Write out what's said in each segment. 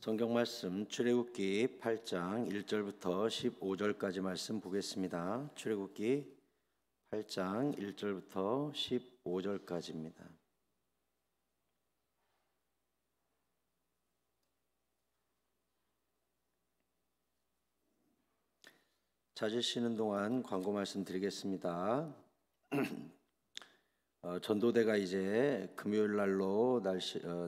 성경 말씀 출애굽기 8장 1절부터 15절까지 말씀 보겠습니다. 출애굽기 8장 1절부터 15절까지입니다. 찾으시는 동안 광고 말씀 드리겠습니다. 전도대가 이제 금요일 날로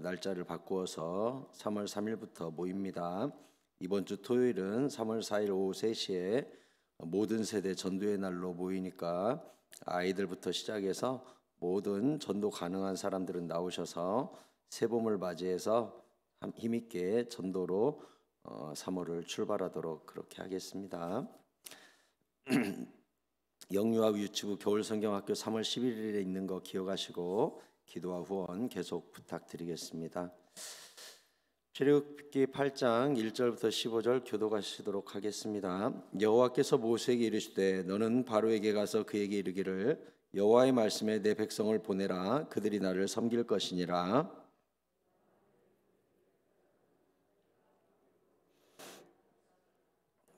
날짜를 바꾸어서 3월 3일부터 모입니다. 이번 주 토요일은 3월 4일 오후 3시에 모든 세대 전도의 날로 모이니까 아이들부터 시작해서 모든 전도 가능한 사람들은 나오셔서 새봄을 맞이해서 힘있게 전도로 3월을 출발하도록 그렇게 하겠습니다. 영유아 유치부 겨울성경학교 3월 11일에 있는 거 기억하시고 기도와 후원 계속 부탁드리겠습니다. 출애굽기 8장 1절부터 15절 교독하시도록 하겠습니다. 여호와께서 모세에게 이르시되 너는 바로에게 가서 그에게 이르기를 여호와의 말씀에 내 백성을 보내라. 그들이 나를 섬길 것이니라.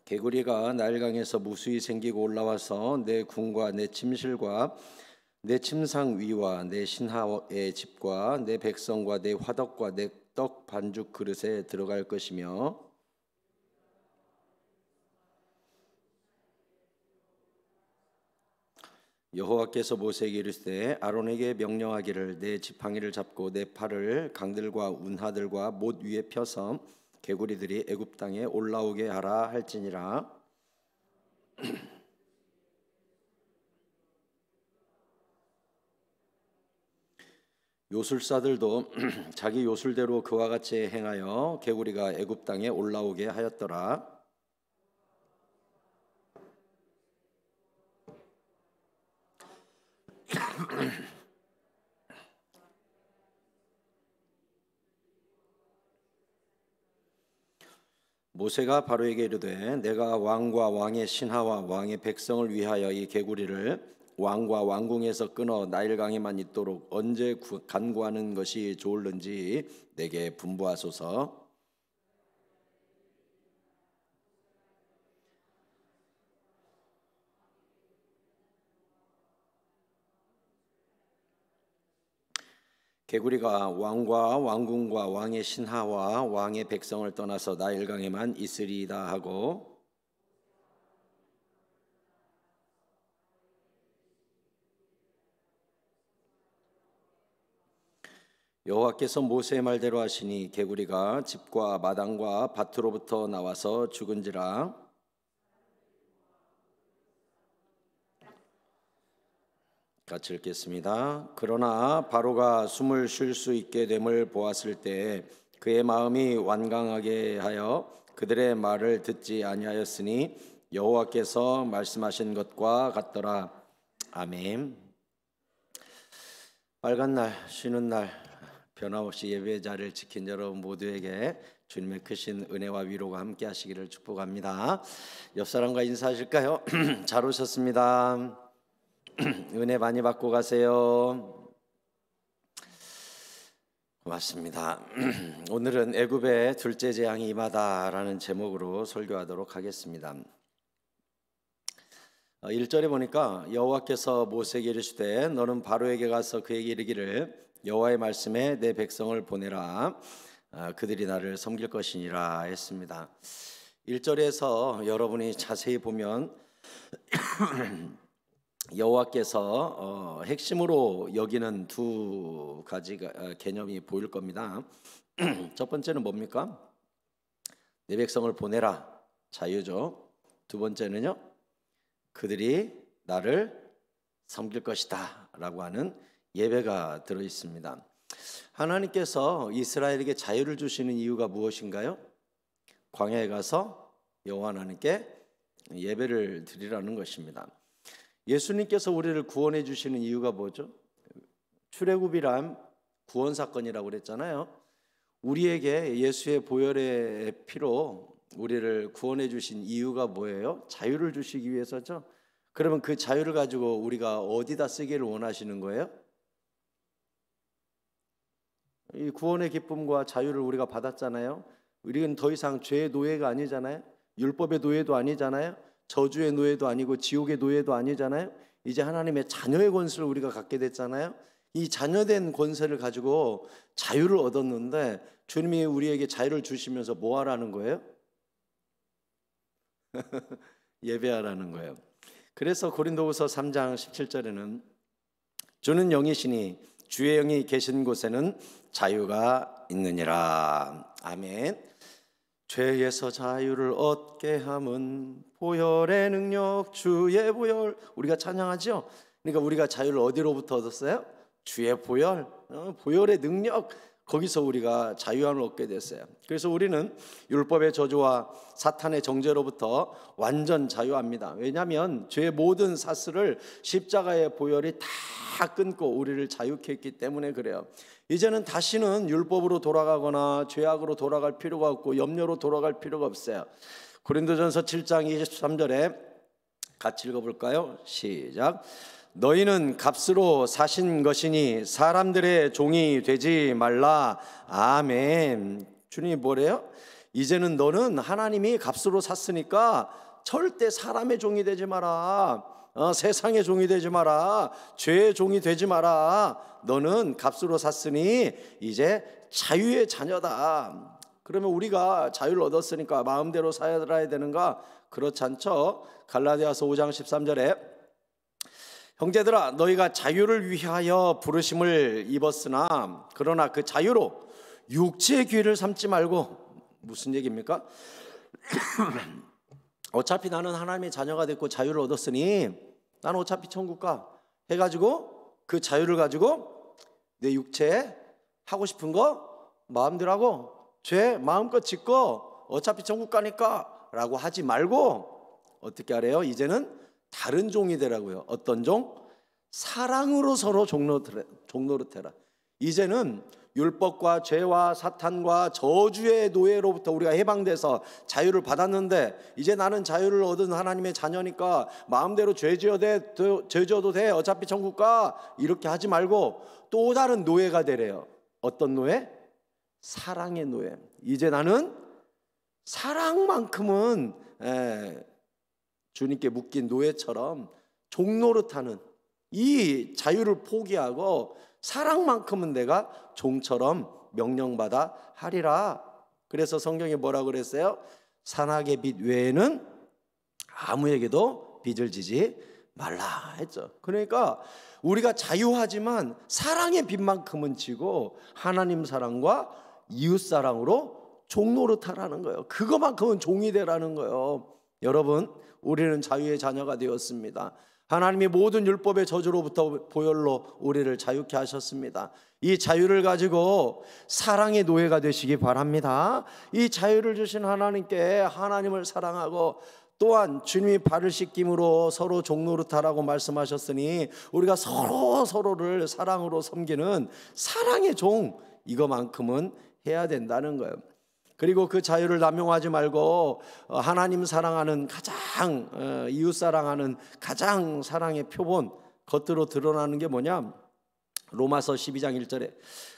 개구리가 나일강에서 무수히 생기고 올라와서 내 궁과 내 침실과 내 침상 위와 내 신하의 집과 내 백성과 내 화덕과 내 떡 반죽 그릇에 들어갈 것이며 여호와께서 모세에게 이르시되 아론에게 명령하기를 내 지팡이를 잡고 내 팔을 강들과 운하들과 못 위에 펴서 개구리들이 애굽 땅에 올라오게 하라 할지니라. 요술사들도 자기 요술대로 그와 같이 행하여 개구리가 애굽 땅에 올라오게 하였더라. 모세가 바로에게 이르되 내가 왕과 왕의 신하와 왕의 백성을 위하여 이 개구리를 왕과 왕궁에서 끊어 나일강에만 있도록 언제 간구하는 것이 좋을는지 내게 분부하소서. 개구리가 왕과 왕궁과 왕의 신하와 왕의 백성을 떠나서 나일강에만 있으리이다 하고 여호와께서 모세의 말대로 하시니 개구리가 집과 마당과 밭으로부터 나와서 죽은지라. 같이 읽겠습니다. 그러나 바로가 숨을 쉴 수 있게 됨을 보았을 때 그의 마음이 완강하게 하여 그들의 말을 듣지 아니하였으니 여호와께서 말씀하신 것과 같더라. 아멘. 빨간 날 쉬는 날 변함없이 예배 자리를 지킨 여러분 모두에게 주님의 크신 은혜와 위로가 함께 하시기를 축복합니다. 옆 사람과 인사하실까요? 잘 오셨습니다. 은혜 많이 받고 가세요. 고맙습니다. 오늘은 애굽의 둘째 재앙이 임하다라는 제목으로 설교하도록 하겠습니다. 1절에 보니까 여호와께서 모세에게 이르시되 너는 바로에게 가서 그에게 이르기를 여호와의 말씀에 내 백성을 보내라. 그들이 나를 섬길 것이니라 했습니다. 1절에서 여러분이 자세히 보면 여호와께서 핵심으로 여기는 두 가지 개념이 보일 겁니다. 첫 번째는 뭡니까? 내 백성을 보내라, 자유죠. 두 번째는요, 그들이 나를 섬길 것이다 라고 하는 예배가 들어 있습니다. 하나님께서 이스라엘에게 자유를 주시는 이유가 무엇인가요? 광야에 가서 여호와 하나님께 예배를 드리라는 것입니다. 예수님께서 우리를 구원해 주시는 이유가 뭐죠? 출애굽이란 구원 사건이라고 그랬잖아요. 우리에게 예수의 보혈의 피로 우리를 구원해 주신 이유가 뭐예요? 자유를 주시기 위해서죠. 그러면 그 자유를 가지고 우리가 어디다 쓰기를 원하시는 거예요? 이 구원의 기쁨과 자유를 우리가 받았잖아요. 우리는 더 이상 죄의 노예가 아니잖아요. 율법의 노예도 아니잖아요. 저주의 노예도 아니고 지옥의 노예도 아니잖아요. 이제 하나님의 자녀의 권세를 우리가 갖게 됐잖아요. 이 자녀된 권세를 가지고 자유를 얻었는데 주님이 우리에게 자유를 주시면서 뭐 하라는 거예요? 예배하라는 거예요. 그래서 고린도후서 3장 17절에는 주는 영이시니 주의 영이 계신 곳에는 자유가 있느니라. 아멘. 죄에서 자유를 얻게 함은 보혈의 능력 주의 보혈. 우리가 찬양하죠. 그러니까 우리가 자유를 어디로부터 얻었어요? 주의 보혈, 보혈의 능력, 거기서 우리가 자유함을 얻게 됐어요. 그래서 우리는 율법의 저주와 사탄의 정죄로부터 완전 자유합니다. 왜냐하면 죄의 모든 사슬을 십자가의 보혈이 다 끊고 우리를 자유케 했기 때문에 그래요. 이제는 다시는 율법으로 돌아가거나 죄악으로 돌아갈 필요가 없고 염려로 돌아갈 필요가 없어요. 고린도전서 7장 23절에 같이 읽어볼까요? 시작. 너희는 값으로 사신 것이니 사람들의 종이 되지 말라. 아멘. 주님이 뭐래요? 이제는 너는 하나님이 값으로 샀으니까 절대 사람의 종이 되지 마라. 세상의 종이 되지 마라. 죄의 종이 되지 마라. 너는 값으로 샀으니 이제 자유의 자녀다. 그러면 우리가 자유를 얻었으니까 마음대로 살아야 되는가? 그렇지 않죠. 갈라디아서 5장 13절에 형제들아 너희가 자유를 위하여 부르심을 입었으나 그러나 그 자유로 육체의 기회를 삼지 말고. 무슨 얘기입니까? 어차피 나는 하나님의 자녀가 됐고 자유를 얻었으니 나는 어차피 천국 가 해가지고 그 자유를 가지고 내 육체에 하고 싶은 거 마음대로 하고 죄 마음껏 짓고 어차피 천국 가니까 라고 하지 말고 어떻게 하래요? 이제는 다른 종이 되라고요. 어떤 종? 사랑으로 서로 종노릇해라. 이제는 율법과 죄와 사탄과 저주의 노예로부터 우리가 해방돼서 자유를 받았는데 이제 나는 자유를 얻은 하나님의 자녀니까 마음대로 죄 지어도 돼 어차피 천국 가 이렇게 하지 말고 또 다른 노예가 되래요. 어떤 노예? 사랑의 노예. 이제 나는 사랑만큼은 주님께 묶인 노예처럼 종노릇하는 이 자유를 포기하고 사랑만큼은 내가 종처럼 명령받아 하리라. 그래서 성경이 뭐라고 그랬어요? 산악의 빚 외에는 아무에게도 빚을 지지 말라 했죠. 그러니까 우리가 자유하지만 사랑의 빚만큼은 지고 하나님 사랑과 이웃 사랑으로 종노릇하라는 거예요. 그거만큼은 종이 되라는 거예요. 여러분, 우리는 자유의 자녀가 되었습니다. 하나님이 모든 율법의 저주로부터 보혈로 우리를 자유케 하셨습니다. 이 자유를 가지고 사랑의 노예가 되시기 바랍니다. 이 자유를 주신 하나님께 하나님을 사랑하고 또한 주님이 발을 씻김으로 서로 종노릇하라고 말씀하셨으니 우리가 서로를 사랑으로 섬기는 사랑의 종, 이거만큼은 해야 된다는 거예요. 그리고 그 자유를 남용하지 말고 하나님 사랑하는 가장 이웃 사랑하는 가장 사랑의 표본 겉으로 드러나는 게 뭐냐? 로마서 12장 1절에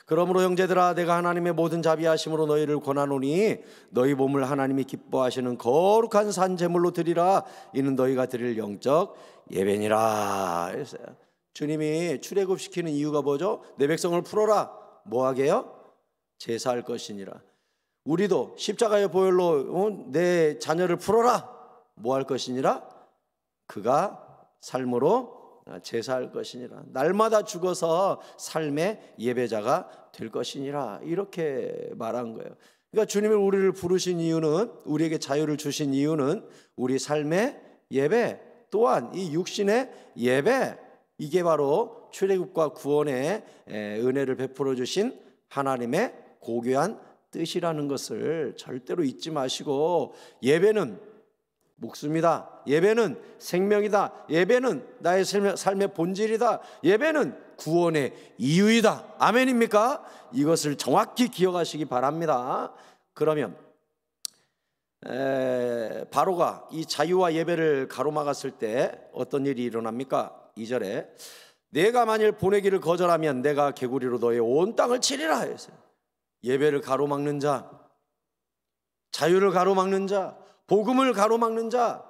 그러므로 형제들아 내가 하나님의 모든 자비하심으로 너희를 권하노니 너희 몸을 하나님이 기뻐하시는 거룩한 산 제물로 드리라. 이는 너희가 드릴 영적 예배니라 했어요. 주님이 출애굽시키는 이유가 뭐죠? 내 백성을 풀어라. 뭐 하게요? 제사할 것이니라. 우리도 십자가의 보혈로 내 자녀를 풀어라. 뭐 할 것이니라? 그가 삶으로 제사할 것이니라. 날마다 죽어서 삶의 예배자가 될 것이니라. 이렇게 말한 거예요. 그러니까 주님이 우리를 부르신 이유는, 우리에게 자유를 주신 이유는 우리 삶의 예배, 또한 이 육신의 예배, 이게 바로 출애굽과 구원의 은혜를 베풀어 주신 하나님의 고귀한 뜻이라는 것을 절대로 잊지 마시고, 예배는 목숨이다, 예배는 생명이다, 예배는 나의 삶의 본질이다, 예배는 구원의 이유이다. 아멘입니까? 이것을 정확히 기억하시기 바랍니다. 그러면 바로가 이 자유와 예배를 가로막았을 때 어떤 일이 일어납니까? 2절에 내가 만일 보내기를 거절하면 내가 개구리로 너의 온 땅을 치리라 했어요. 예배를 가로막는 자, 자유를 가로막는 자, 복음을 가로막는 자,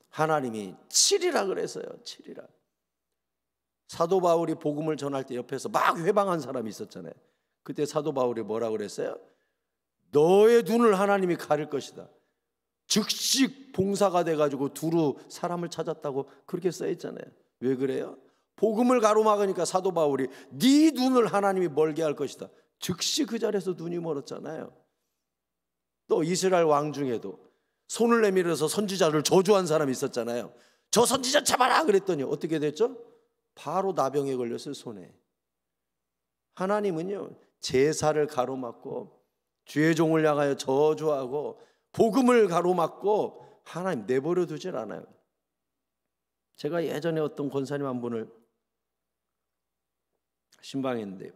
하나님이 치리라 그랬어요. 치리라. 사도 바울이 복음을 전할 때 옆에서 막 회방한 사람이 있었잖아요. 그때 사도 바울이 뭐라고 그랬어요? 너의 눈을 하나님이 가릴 것이다. 즉시 봉사가 돼가지고 두루 사람을 찾았다고 그렇게 써있잖아요. 왜 그래요? 복음을 가로막으니까 사도 바울이 네 눈을 하나님이 멀게 할 것이다. 즉시 그 자리에서 눈이 멀었잖아요. 또 이스라엘 왕 중에도 손을 내밀어서 선지자를 저주한 사람이 있었잖아요. 저 선지자 잡아라 그랬더니 어떻게 됐죠? 바로 나병에 걸렸어요. 손에. 하나님은요, 제사를 가로막고 주의 종을 향하여 저주하고 복음을 가로막고 하나님 내버려 두질 않아요. 제가 예전에 어떤 권사님 한 분을 신방했는데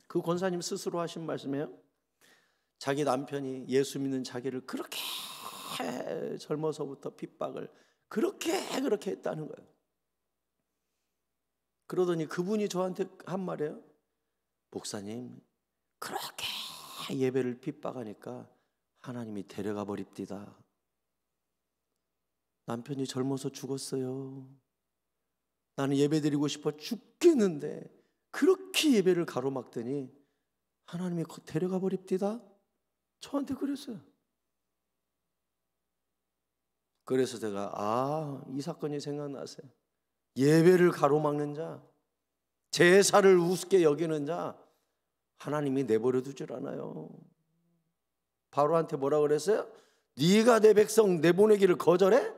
그 권사님 스스로 하신 말씀이에요. 자기 남편이 예수 믿는 자기를 그렇게 젊어서부터 핍박을 그렇게 했다는 거예요. 그러더니 그분이 저한테 한 말이에요. 목사님, 그렇게 예배를 핍박하니까 하나님이 데려가 버립디다. 남편이 젊어서 죽었어요. 나는 예배 드리고 싶어 죽겠는데 그렇게 예배를 가로막더니 하나님이 데려가 버립디다. 저한테 그랬어요. 그래서 제가 이 사건이 생각났어요. 예배를 가로막는 자, 제사를 우습게 여기는 자, 하나님이 내버려 두질 않아요. 바로한테 뭐라 그랬어요? 네가 내 백성 내보내기를 거절해?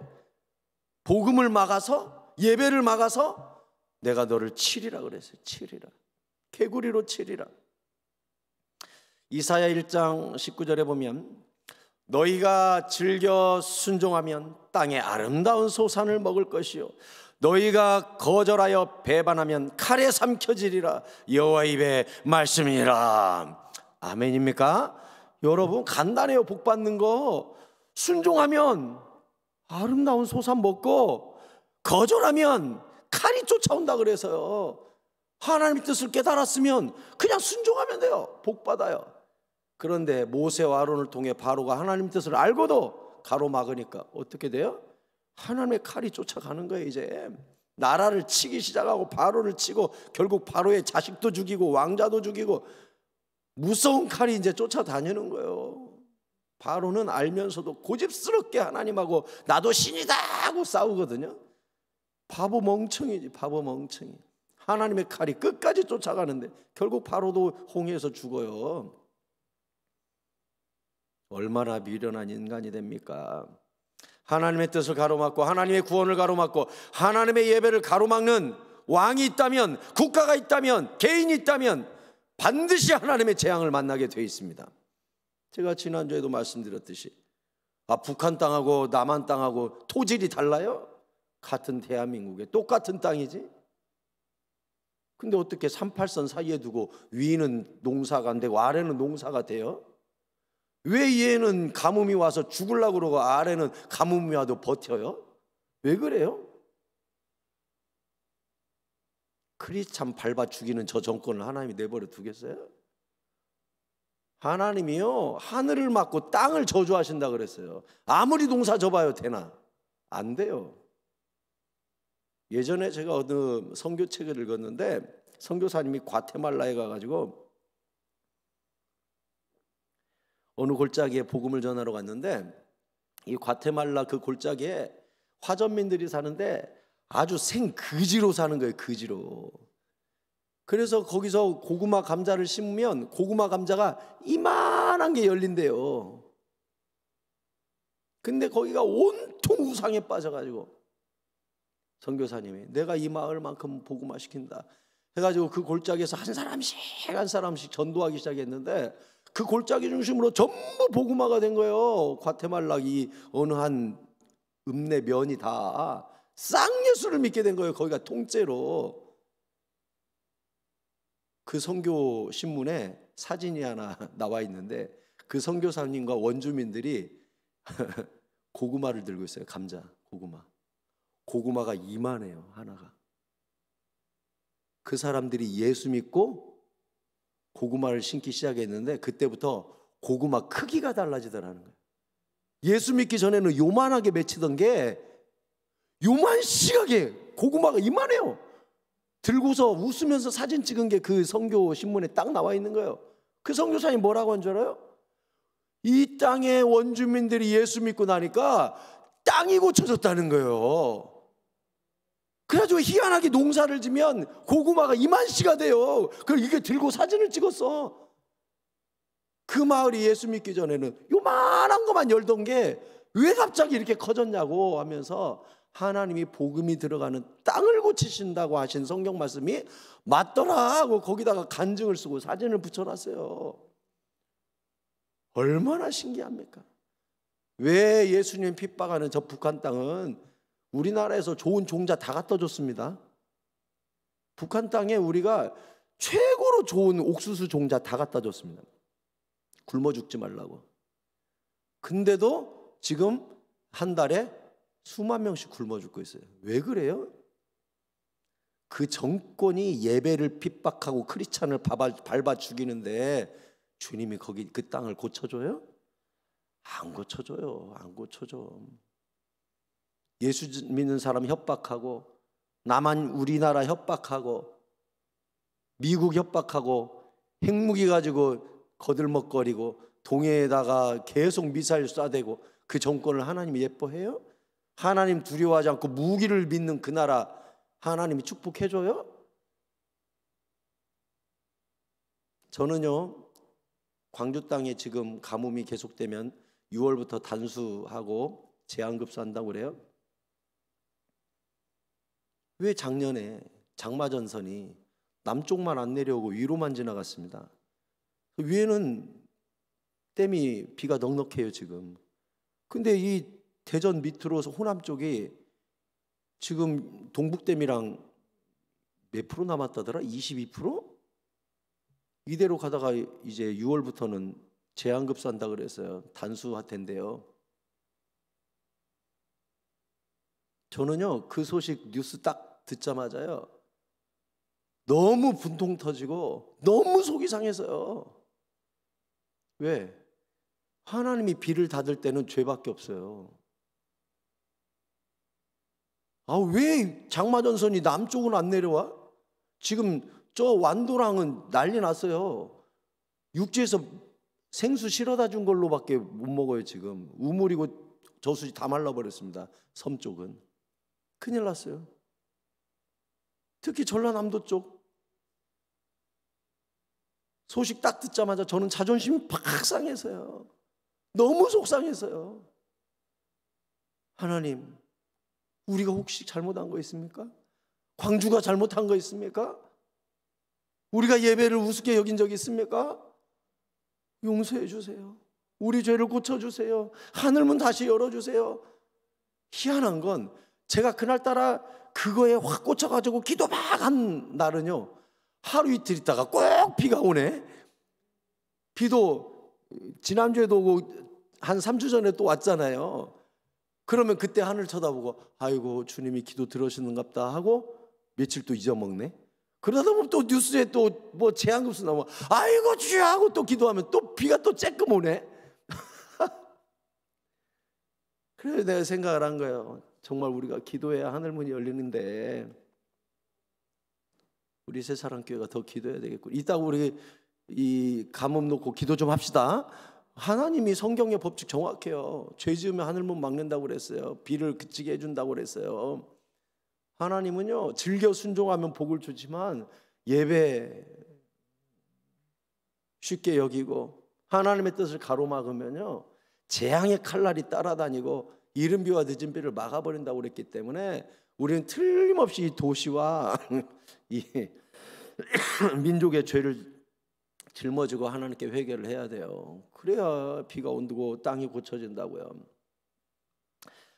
복음을 막아서, 예배를 막아서 내가 너를 치리라 그랬어요. 치리라. 개구리로 치리라. 이사야 1장 19절에 보면 너희가 즐겨 순종하면 땅의 아름다운 소산을 먹을 것이요 너희가 거절하여 배반하면 칼에 삼켜지리라. 여호와 입의 말씀이니라. 아멘입니까? 여러분 간단해요. 복 받는 거. 순종하면 아름다운 소산 먹고 거절하면 칼이 쫓아온다 그래서요. 하나님의 뜻을 깨달았으면 그냥 순종하면 돼요. 복 받아요. 그런데 모세와 아론을 통해 바로가 하나님 뜻을 알고도 가로막으니까 어떻게 돼요? 하나님의 칼이 쫓아가는 거예요. 이제 나라를 치기 시작하고 바로를 치고 결국 바로의 자식도 죽이고 왕자도 죽이고 무서운 칼이 이제 쫓아다니는 거예요. 바로는 알면서도 고집스럽게 하나님하고 나도 신이다 하고 싸우거든요. 바보 멍청이지. 바보 멍청이. 하나님의 칼이 끝까지 쫓아가는데 결국 바로도 홍해에서 죽어요. 얼마나 미련한 인간이 됩니까? 하나님의 뜻을 가로막고 하나님의 구원을 가로막고 하나님의 예배를 가로막는 왕이 있다면, 국가가 있다면, 개인이 있다면 반드시 하나님의 재앙을 만나게 되어 있습니다. 제가 지난주에도 말씀드렸듯이 북한 땅하고 남한 땅하고 토질이 달라요? 같은 대한민국에 똑같은 땅이지. 근데 어떻게 38선 사이에 두고 위는 농사가 안 되고 아래는 농사가 돼요? 왜 얘는 가뭄이 와서 죽으려고 그러고 아래는 가뭄이 와도 버텨요? 왜 그래요? 크리스찬 밟아 죽이는 저 정권을 하나님이 내버려 두겠어요? 하나님이요 하늘을 막고 땅을 저주하신다 그랬어요. 아무리 농사 져봐요 되나? 안 돼요. 예전에 제가 어느 선교책을 읽었는데 선교사님이 과테말라에 가가지고 어느 골짜기에 복음을 전하러 갔는데 이 과테말라 그 골짜기에 화전민들이 사는데 아주 생그지로 사는 거예요. 그지로. 그래서 거기서 고구마 감자를 심으면 고구마 감자가 이만한 게 열린대요. 근데 거기가 온통 우상에 빠져가지고 선교사님이 내가 이 마을만큼 복음화 시킨다 해가지고 그 골짜기에서 한 사람씩 전도하기 시작했는데 그 골짜기 중심으로 전부 복음화가 된 거예요. 과테말라 이 어느 한 읍내 면이 다 쌍예수를 믿게 된 거예요. 거기가 통째로. 그 선교 신문에 사진이 하나 나와 있는데 그 선교사님과 원주민들이 고구마를 들고 있어요. 감자, 고구마가 이만해요. 하나가. 그 사람들이 예수 믿고 고구마를 심기 시작했는데 그때부터 고구마 크기가 달라지더라는 거예요. 예수 믿기 전에는 요만하게 맺히던 게 요만씩하게 고구마가 이만해요. 들고서 웃으면서 사진 찍은 게 그 선교 신문에 딱 나와 있는 거예요. 그 선교사님 뭐라고 한 줄 알아요? 이 땅의 원주민들이 예수 믿고 나니까 땅이 고쳐졌다는 거예요. 그래가지고 희한하게 농사를 지면 고구마가 이만씨가 돼요. 그걸 이게 들고 사진을 찍었어. 그 마을이 예수 믿기 전에는 요만한 것만 열던 게 왜 갑자기 이렇게 커졌냐고 하면서 하나님이 복음이 들어가는 땅을 고치신다고 하신 성경 말씀이 맞더라 하고 거기다가 간증을 쓰고 사진을 붙여놨어요. 얼마나 신기합니까? 왜 예수님 핍박하는 저 북한 땅은 우리나라에서 좋은 종자 다 갖다 줬습니다. 북한 땅에 우리가 최고로 좋은 옥수수 종자 다 갖다 줬습니다. 굶어 죽지 말라고. 근데도 지금 한 달에 수만 명씩 굶어 죽고 있어요. 왜 그래요? 그 정권이 예배를 핍박하고 크리스찬을 밟아 죽이는데 주님이 거기 그 땅을 고쳐줘요? 안 고쳐줘요. 안 고쳐줘. 예수 믿는 사람 협박하고, 남한 우리나라 협박하고, 미국 협박하고, 핵무기 가지고 거들먹거리고, 동해에다가 계속 미사일 쏴대고, 그 정권을 하나님이 예뻐해요? 하나님 두려워하지 않고 무기를 믿는 그 나라 하나님이 축복해줘요? 저는요, 광주 땅에 지금 가뭄이 계속되면 6월부터 단수하고 제한급수한다고 그래요. 왜 작년에 장마전선이 남쪽만 안 내려오고 위로만 지나갔습니다. 위에는 댐이 비가 넉넉해요 지금. 근데 이 대전 밑으로서 호남 쪽이 지금 동북댐이랑 몇 프로 남았다더라? 22%? 이대로 가다가 이제 6월부터는 제한급수한다 그랬어요. 단수할 텐데요. 저는요 그 소식 뉴스 딱 듣자마자요 너무 분통 터지고 너무 속이 상해서요. 왜? 하나님이 비를 닫을 때는 죄밖에 없어요. 왜 장마전선이 남쪽은 안 내려와? 지금 저 완도랑은 난리 났어요. 육지에서 생수 실어다 준 걸로밖에 못 먹어요 지금. 우물이고 저수지 다 말라버렸습니다. 섬 쪽은. 큰일 났어요. 특히 전라남도 쪽 소식 딱 듣자마자 저는 자존심이 팍 상해서요. 너무 속상해서요. 하나님, 우리가 혹시 잘못한 거 있습니까? 광주가 잘못한 거 있습니까? 우리가 예배를 우습게 여긴 적이 있습니까? 용서해 주세요. 우리 죄를 고쳐주세요. 하늘문 다시 열어주세요. 희한한 건 제가 그날따라 그거에 확 꽂혀가지고 기도 막 한 날은요 하루 이틀 있다가 꼭 비가 오네. 비도 지난주에도 오고 한 3주 전에 또 왔잖아요. 그러면 그때 하늘 쳐다보고 아이고 주님이 기도 들으시는갑다 하고 며칠 또 잊어먹네. 그러다 보면 또 뉴스에 또 뭐 재앙급수 나오면 아이고 주여 하고 또 기도하면 또 비가 또 쬐끔 오네. 그래서 내가 생각을 한 거예요. 정말 우리가 기도해야 하늘문이 열리는데 우리 새사랑교회가 더 기도해야 되겠고. 이따가 우리 이 가뭄 놓고 기도 좀 합시다. 하나님이 성경의 법칙 정확해요. 죄 지으면 하늘문 막는다고 그랬어요. 비를 그치게 해준다고 그랬어요. 하나님은요 즐겨 순종하면 복을 주지만 예배 쉽게 여기고 하나님의 뜻을 가로막으면요 재앙의 칼날이 따라다니고 이른 비와 늦은 비를 막아버린다고 그랬기 때문에 우리는 틀림없이 이 도시와 이 민족의 죄를 짊어지고 하나님께 회개를 해야 돼요. 그래야 비가 온다고 땅이 고쳐진다고요.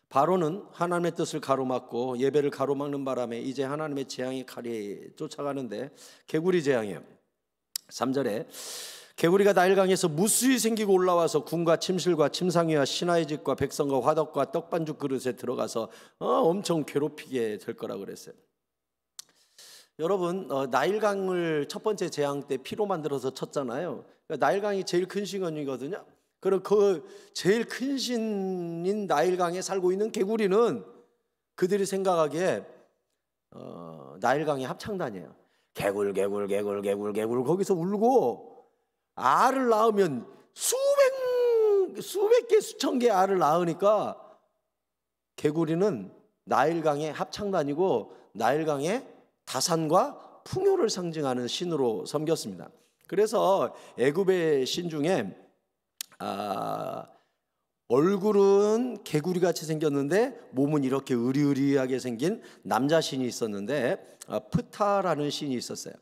바로는 하나님의 뜻을 가로막고 예배를 가로막는 바람에 이제 하나님의 재앙의 칼이 쫓아가는데 개구리 재앙이에요. 3절에 개구리가 나일강에서 무수히 생기고 올라와서 군과 침실과 침상위와 신하의 집과 백성과 화덕과 떡반죽 그릇에 들어가서 엄청 괴롭히게 될 거라고 그랬어요. 여러분 나일강을 첫 번째 재앙 때 피로 만들어서 쳤잖아요. 그러니까 나일강이 제일 큰 신원이거든요. 그럼 그 제일 큰 신인 나일강에 살고 있는 개구리는 그들이 생각하기에 나일강의 합창단이에요. 개굴 개굴 개굴 개굴 개굴 거기서 울고 알을 낳으면 수백 개 수천 개 알을 낳으니까 개구리는 나일강의 합창단이고 나일강의 다산과 풍요를 상징하는 신으로 섬겼습니다. 그래서 애굽의 신 중에 얼굴은 개구리같이 생겼는데 몸은 이렇게 으리으리하게 생긴 남자 신이 있었는데 프타라는 신이 있었어요.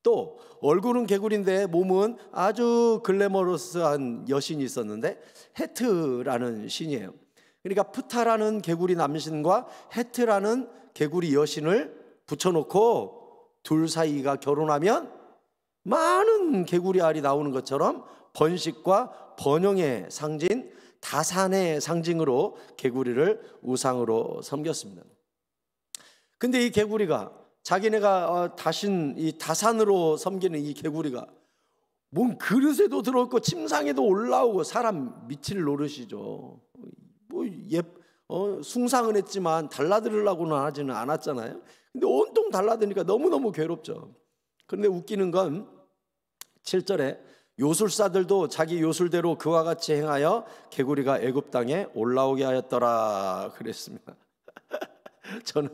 또 얼굴은 개구리인데 몸은 아주 글래머러스한 여신이 있었는데 헤트라는 신이에요. 그러니까 프타라는 개구리 남신과 헤트라는 개구리 여신을 붙여놓고 둘 사이가 결혼하면 많은 개구리 알이 나오는 것처럼 번식과 번영의 상징, 다산의 상징으로 개구리를 우상으로 섬겼습니다. 근데 이 개구리가 자기네가 이 다산으로 섬기는 이 개구리가 뭔 그릇에도 들어있고 침상에도 올라오고 사람 미칠 노릇이죠. 숭상은 했지만 달라들으려고는 하지는 않았잖아요. 근데 온통 달라드니까 너무너무 괴롭죠. 그런데 웃기는 건 7절에 요술사들도 자기 요술대로 그와 같이 행하여 개구리가 애굽 땅에 올라오게 하였더라 그랬습니다. 저는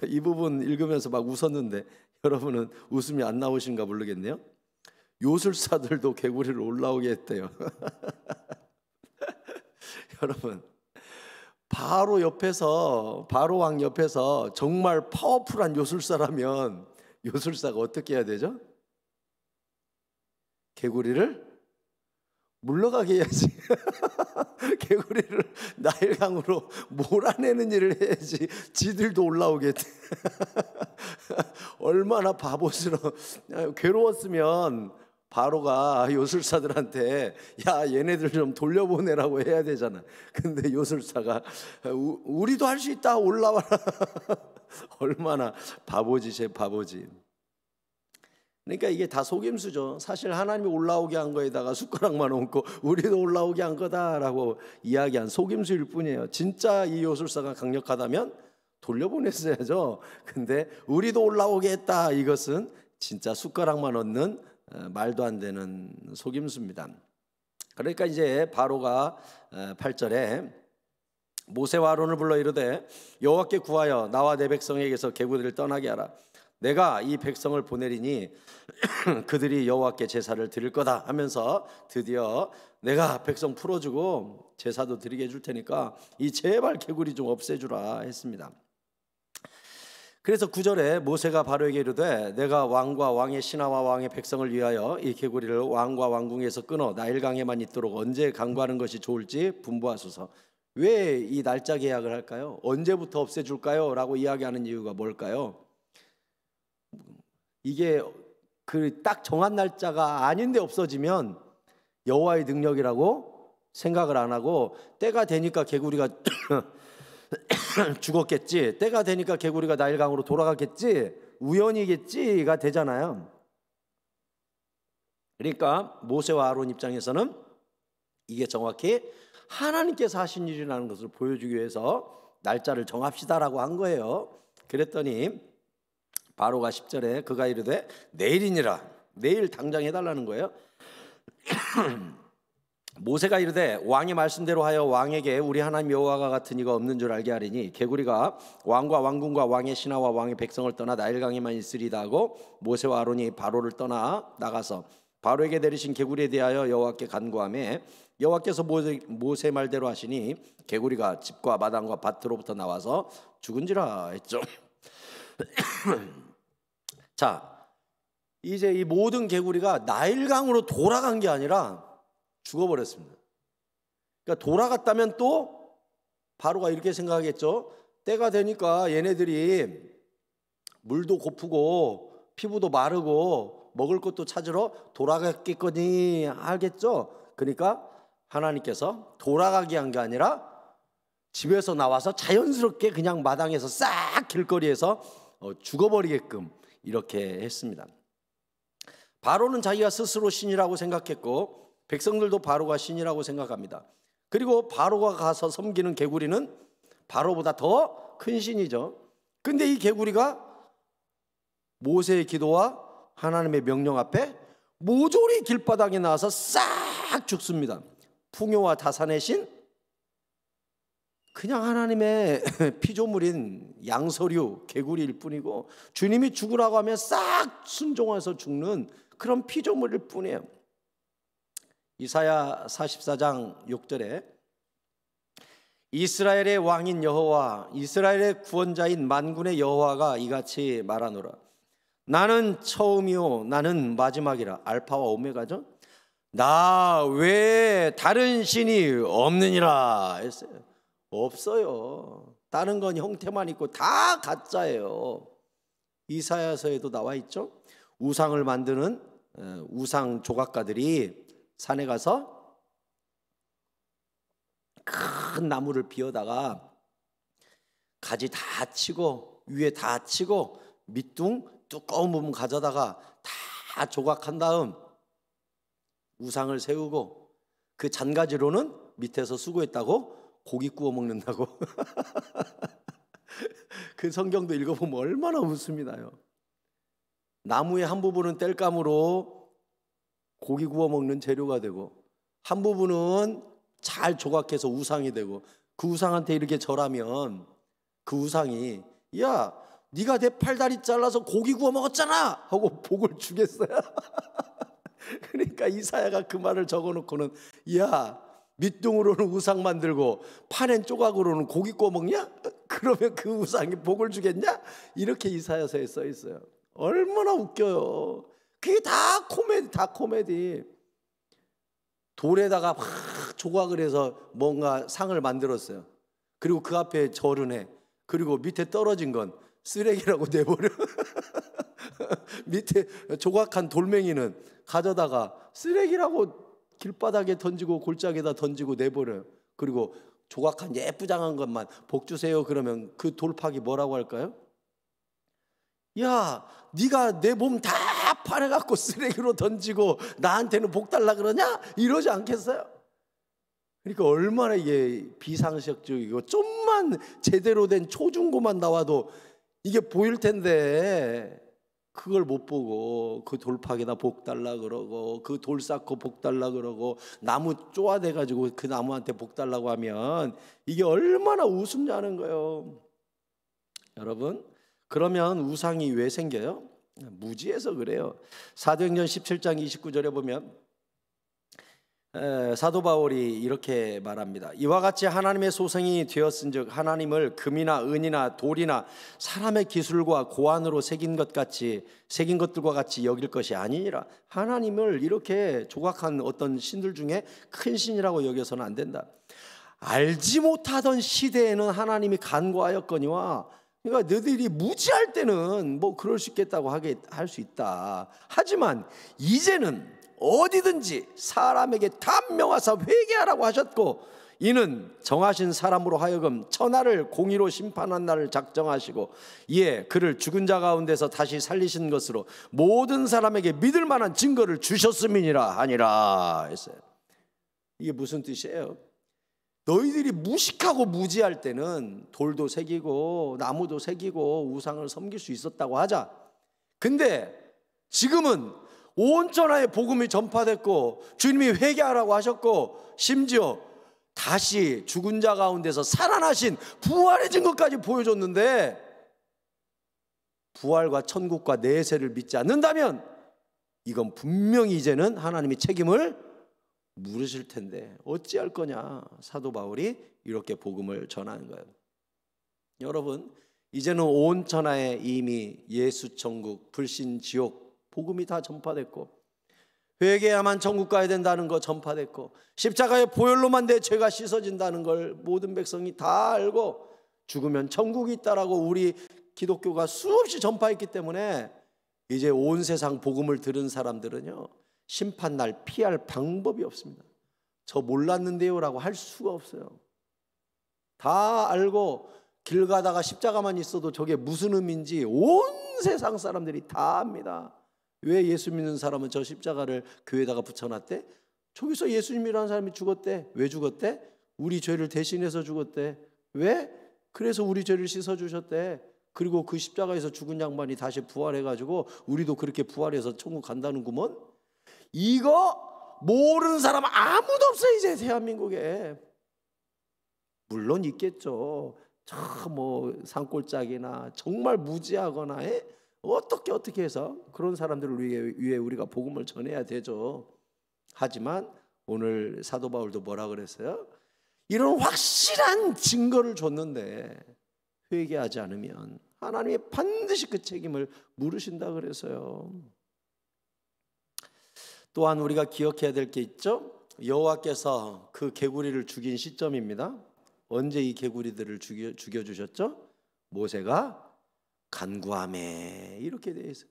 이 부분 읽으면서 막 웃었는데 여러분은 웃음이 안 나오신가 모르겠네요. 요술사들도 개구리를 올라오게 했대요. 여러분, 바로 왕 옆에서 정말 파워풀한 요술사라면 요술사가 어떻게 해야 되죠? 개구리를 물러가게 해야지. 개구리를 나일강으로 몰아내는 일을 해야지 지들도 올라오겠대. 얼마나 바보스러워. 괴로웠으면 바로가 요술사들한테 야 얘네들 좀 돌려보내라고 해야 되잖아. 근데 요술사가 우리도 할 수 있다 올라와라. 얼마나 바보짓이에요, 바보짓. 그러니까 이게 다 속임수죠. 사실 하나님이 올라오게 한 거에다가 숟가락만 얹고 우리도 올라오게 한 거다라고 이야기한 속임수일 뿐이에요. 진짜 이 요술사가 강력하다면 돌려보냈어야죠. 근데 우리도 올라오게 했다, 이것은 진짜 숟가락만 얹는 말도 안 되는 속임수입니다. 그러니까 이제 바로가 8절에 모세와 아론을 불러 이르되 여호와께 구하여 나와 내 백성에게서 개구리를 떠나게 하라. 내가 이 백성을 보내리니 그들이 여호와께 제사를 드릴 거다 하면서 드디어 내가 백성 풀어주고 제사도 드리게 해줄 테니까 이 제발 개구리 좀 없애주라 했습니다. 그래서 9절에 모세가 바로에게 이르되 내가 왕과 왕의 신하와 왕의 백성을 위하여 이 개구리를 왕과 왕궁에서 끊어 나일강에만 있도록 언제 강구하는 것이 좋을지 분부하소서. 왜 이 날짜 계약을 할까요? 언제부터 없애줄까요? 라고 이야기하는 이유가 뭘까요? 이게 그 딱 정한 날짜가 아닌데 없어지면 여호와의 능력이라고 생각을 안 하고 때가 되니까 개구리가 죽었겠지, 때가 되니까 개구리가 나일강으로 돌아갔겠지, 우연이겠지가 되잖아요. 그러니까 모세와 아론 입장에서는 이게 정확히 하나님께서 하신 일이라는 것을 보여주기 위해서 날짜를 정합시다라고 한 거예요. 그랬더니 바로가 10절에 그가 이르되 내일이니라, 내일 당장 해달라는 거예요. 모세가 이르되 왕의 말씀대로 하여 왕에게 우리 하나님 여호와가 같은 이가 없는 줄 알게 하리니 개구리가 왕과 왕궁과 왕의 신하와 왕의 백성을 떠나 나일강에만 있으리다 하고 모세와 아론이 바로를 떠나 나가서 바로에게 내리신 개구리에 대하여 여호와께 간구하며 여호와께서 모세 말대로 하시니 개구리가 집과 마당과 밭으로부터 나와서 죽은지라 했죠. 자, 이제 이 모든 개구리가 나일강으로 돌아간 게 아니라 죽어버렸습니다. 그러니까 돌아갔다면 또 바로가 이렇게 생각하겠죠. 때가 되니까 얘네들이 물도 고프고 피부도 마르고 먹을 것도 찾으러 돌아갔겠거니 하겠죠. 그러니까 하나님께서 돌아가게 한 게 아니라 집에서 나와서 자연스럽게 그냥 마당에서 싹 길거리에서 죽어버리게끔 이렇게 했습니다. 바로는 자기가 스스로 신이라고 생각했고 백성들도 바로가 신이라고 생각합니다. 그리고 바로가 가서 섬기는 개구리는 바로보다 더 큰 신이죠. 근데 이 개구리가 모세의 기도와 하나님의 명령 앞에 모조리 길바닥에 나와서 싹 죽습니다. 풍요와 다산의 신, 그냥 하나님의 피조물인 양서류 개구리일 뿐이고 주님이 죽으라고 하면 싹 순종해서 죽는 그런 피조물일 뿐이에요. 이사야 44장 6절에 이스라엘의 왕인 여호와, 이스라엘의 구원자인 만군의 여호와가 이같이 말하노라. 나는 처음이요 나는 마지막이라. 알파와 오메가죠. 나 외에 다른 신이 없느니라 했어요. 없어요. 다른 건 형태만 있고 다 가짜예요. 이사야서에도 나와 있죠. 우상을 만드는 우상 조각가들이 산에 가서 큰 나무를 비워다가 가지 다 치고 위에 다 치고 밑둥 두꺼운 부분 가져다가 다 조각한 다음 우상을 세우고 그 잔가지로는 밑에서 수고했다고 고기 구워 먹는다고. 그 성경도 읽어보면 얼마나 웃음이 나요. 나무의 한 부분은 땔감으로 고기 구워 먹는 재료가 되고 한 부분은 잘 조각해서 우상이 되고 그 우상한테 이렇게 절하면 그 우상이 야 네가 내 팔다리 잘라서 고기 구워 먹었잖아 하고 복을 주겠어요. 그러니까 이사야가 그 말을 적어놓고는 야 밑둥으로는 우상 만들고 파낸 조각으로는 고기 구워 먹냐? 그러면 그 우상이 복을 주겠냐? 이렇게 이사야서에 써 있어요. 얼마나 웃겨요. 그게 다 코미디, 다 코미디. 돌에다가 막 조각을 해서 뭔가 상을 만들었어요. 그리고 그 앞에 절은 해. 그리고 밑에 떨어진 건 쓰레기라고 내버려. 밑에 조각한 돌멩이는 가져다가 쓰레기라고 길바닥에 던지고 골짜기에다 던지고 내버려요. 그리고 조각한 예쁘장한 것만 복 주세요 그러면 그 돌팍이 뭐라고 할까요? 야 네가 내 몸 다 파내갖고 쓰레기로 던지고 나한테는 복 달라 그러냐? 이러지 않겠어요? 그러니까 얼마나 이게 비상식적이고 좀만 제대로 된 초중고만 나와도 이게 보일 텐데 그걸 못 보고 그 돌팍에다 복 달라 그러고 그 돌 쌓고 복 달라 그러고 나무 쪼아대 가지고 그 나무한테 복 달라고 하면 이게 얼마나 우습냐는 거예요. 여러분, 그러면 우상이 왜 생겨요? 무지해서 그래요. 사도행전 17장 29절에 보면 사도 바울이 이렇게 말합니다. 이와 같이 하나님의 소생이 되었은즉 하나님을 금이나 은이나 돌이나 사람의 기술과 고안으로 새긴 것들과 같이 여길 것이 아니니라. 하나님을 이렇게 조각한 어떤 신들 중에 큰 신이라고 여겨서는 안 된다. 알지 못하던 시대에는 하나님이 간과하였거니와, 그러니까 너희들이 무지할 때는 뭐 그럴 수 있겠다고 할 수 있다. 하지만 이제는 어디든지 사람에게 단명하사 회개하라고 하셨고, 이는 정하신 사람으로 하여금 천하를 공의로 심판한 날을 작정하시고 이에 그를 죽은 자 가운데서 다시 살리신 것으로 모든 사람에게 믿을 만한 증거를 주셨음이니라 하니라 했어요. 이게 무슨 뜻이에요? 너희들이 무식하고 무지할 때는 돌도 새기고 나무도 새기고 우상을 섬길 수 있었다고 하자. 근데 지금은 온 천하에 복음이 전파됐고 주님이 회개하라고 하셨고 심지어 다시 죽은 자 가운데서 살아나신 부활의 증거까지 보여줬는데, 부활과 천국과 내세를 믿지 않는다면 이건 분명히 이제는 하나님이 책임을 물으실 텐데 어찌할 거냐. 사도 바울이 이렇게 복음을 전하는 거예요. 여러분, 이제는 온 천하에 이미 예수 천국, 불신 지옥 복음이 다 전파됐고, 회개해야만 천국 가야 된다는 거 전파됐고, 십자가의 보혈로만 내 죄가 씻어진다는 걸 모든 백성이 다 알고, 죽으면 천국이 있다라고 우리 기독교가 수없이 전파했기 때문에 이제 온 세상 복음을 들은 사람들은요, 심판날 피할 방법이 없습니다. 저 몰랐는데요 라고 할 수가 없어요. 다 알고 길 가다가 십자가만 있어도 저게 무슨 의미인지 온 세상 사람들이 다 압니다. 왜 예수 믿는 사람은 저 십자가를 교회에다가 붙여놨대? 저기서 예수님이라는 사람이 죽었대. 왜 죽었대? 우리 죄를 대신해서 죽었대. 왜? 그래서 우리 죄를 씻어주셨대. 그리고 그 십자가에서 죽은 양반이 다시 부활해가지고 우리도 그렇게 부활해서 천국 간다는구먼. 이거 모르는 사람 아무도 없어요 이제 대한민국에. 물론 있겠죠. 저 뭐 산골짜기나 정말 무지하거나 어떻게 해서 그런 사람들을 위해 우리가 복음을 전해야 되죠. 하지만 오늘 사도 바울도 뭐라 그랬어요? 이런 확실한 증거를 줬는데 회개하지 않으면 하나님이 반드시 그 책임을 물으신다 그래서요. 또한 우리가 기억해야 될 게 있죠. 여호와께서 그 개구리를 죽인 시점입니다. 언제 이 개구리들을 죽여주셨죠? 모세가 간구하매 이렇게 되어 있어요.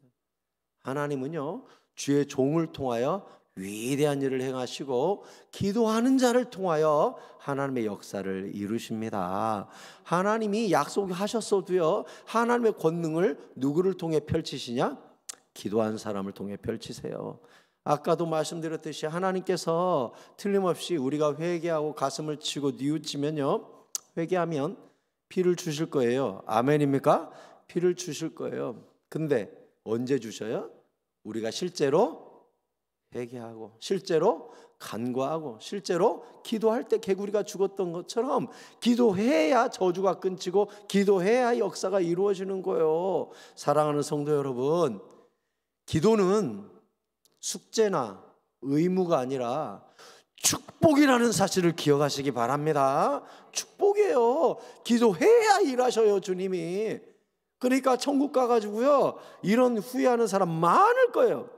하나님은요 주의 종을 통하여 위대한 일을 행하시고 기도하는 자를 통하여 하나님의 역사를 이루십니다. 하나님이 약속하셨어도요 하나님의 권능을 누구를 통해 펼치시냐? 기도하는 사람을 통해 펼치세요. 아까도 말씀드렸듯이 하나님께서 틀림없이 우리가 회개하고 가슴을 치고 뉘우치면요 회개하면 피를 주실 거예요. 아멘입니까? 피를 주실 거예요. 근데 언제 주셔요? 우리가 실제로 회개하고 실제로 간구하고 실제로 기도할 때 개구리가 죽었던 것처럼 기도해야 저주가 끊기고 기도해야 역사가 이루어지는 거예요. 사랑하는 성도 여러분, 기도는 숙제나 의무가 아니라 축복이라는 사실을 기억하시기 바랍니다. 축복이에요. 기도해야 일하셔요 주님이. 그러니까 천국 가가지고요 이런 후회하는 사람 많을 거예요.